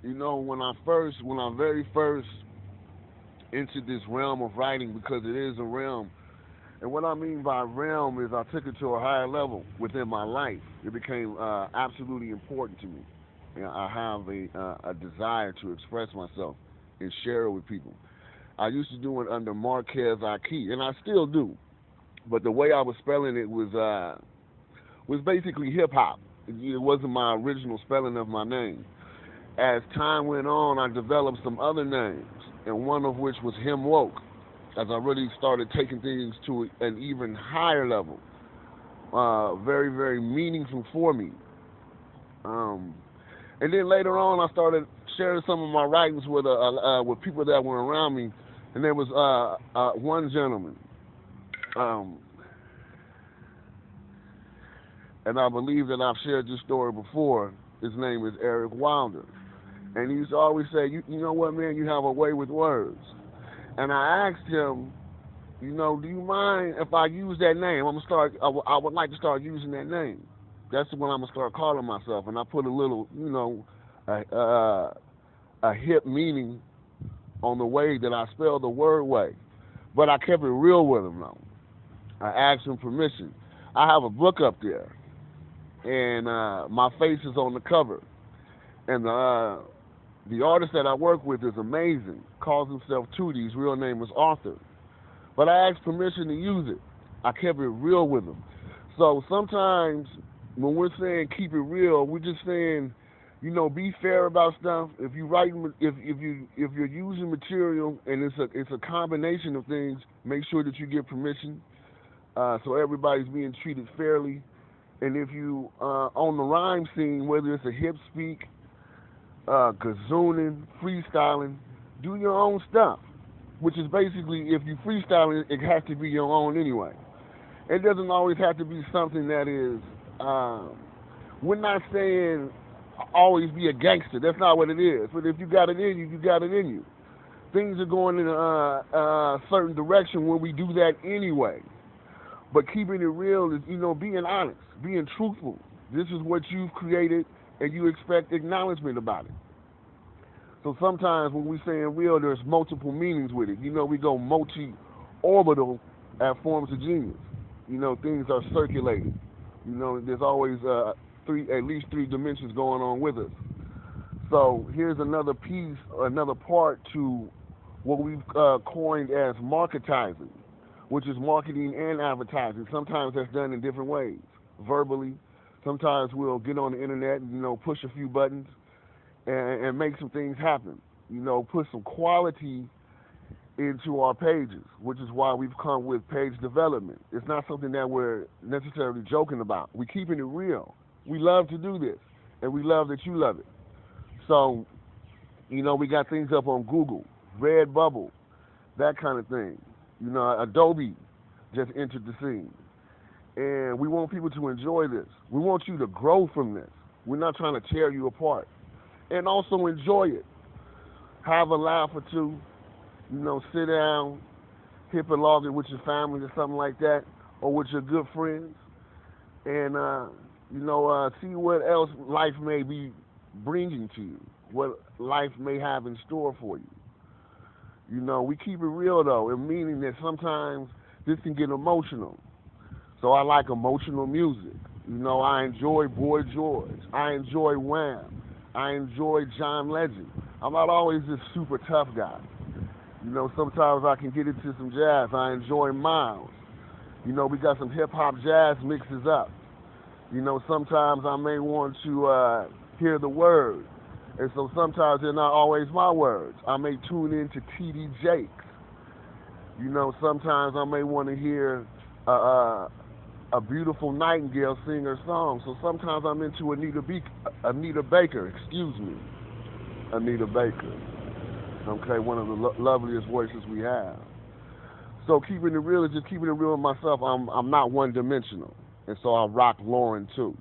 You know, when I very first entered this realm of writing, because it is a realm, and what I mean by realm is I took it to a higher level within my life. It became absolutely important to me. You know, I have a desire to express myself and share it with people. I used to do it under Marquez Aki, and I still do. But the way I was spelling it was basically hip hop. It wasn't my original spelling of my name. As time went on, I developed some other names, and one of which was Him Woke, as I really started taking things to an even higher level, very, very meaningful for me. Um, and then later on, I started sharing some of my writings with people that were around me, and there was one gentleman, um, and I believe that I've shared this story before. His name is Eric Wilder, and he used to always say, "You know what, man? You have a way with words." And I asked him, do you mind if I use that name? I'm gonna start. I would like to start using that name. That's when I'm gonna start calling myself. And I put a little, a hip meaning on the way that I spell the word way. But I kept it real with him though. I asked him permission. I have a book up there, and my face is on the cover. And the artist that I work with is amazing. Calls himself Tootie. His real name is Arthur. But I asked permission to use it. I kept it real with him. So sometimes when we're saying keep it real, we're just saying, be fair about stuff. If you write, if you're using material and it's a combination of things, make sure that you get permission, so everybody's being treated fairly. And if you on the rhyme scene, whether it's a hip speak, gazooning, freestyling, do your own stuff. Which is basically, if you freestyling, it has to be your own anyway. It doesn't always have to be something that is. We're not saying always be a gangster. That's not what it is. But if you got it in you, you got it in you. Things are going in a certain direction when we do that anyway. But keeping it real is, being honest, being truthful. This is what you've created, and you expect acknowledgement about it. So sometimes when we say in real, there's multiple meanings with it. We go multi-orbital at forms of genius. Things are circulating. There's always at least three dimensions going on with us. So here's another piece, another part to what we've coined as marketizing, which is marketing and advertising. Sometimes that's done in different ways, verbally. Sometimes we'll get on the internet and push a few buttons and make some things happen. Put some quality into our pages, which is why we've come with page development. It's not something that we're necessarily joking about. We're keeping it real. We love to do this, and we love that you love it. So, we got things up on Google, Redbubble, that kind of thing. Adobe just entered the scene. And we want people to enjoy this. We want you to grow from this. We're not trying to tear you apart. And also enjoy it. Have a laugh or two. Sit down, hip and log it with your family or something like that, or with your good friends, and see what else life may be bringing to you, what life may have in store for you. We keep it real though, in meaning that sometimes this can get emotional. So I like emotional music. I enjoy Boy George. I enjoy Wham. I enjoy John Legend. I'm not always this super tough guy. Sometimes I can get into some jazz. I enjoy Miles. We got some hip hop jazz mixes up. Sometimes I may want to hear the words. And so sometimes they're not always my words. I may tune in to T.D. Jakes. Sometimes I may want to hear a beautiful nightingale sing her song. So sometimes I'm into Anita Baker, excuse me, Anita Baker. Okay, one of the loveliest voices we have. So keeping it real is just keeping it real with myself. I'm not one dimensional, and so I rock Lauren too.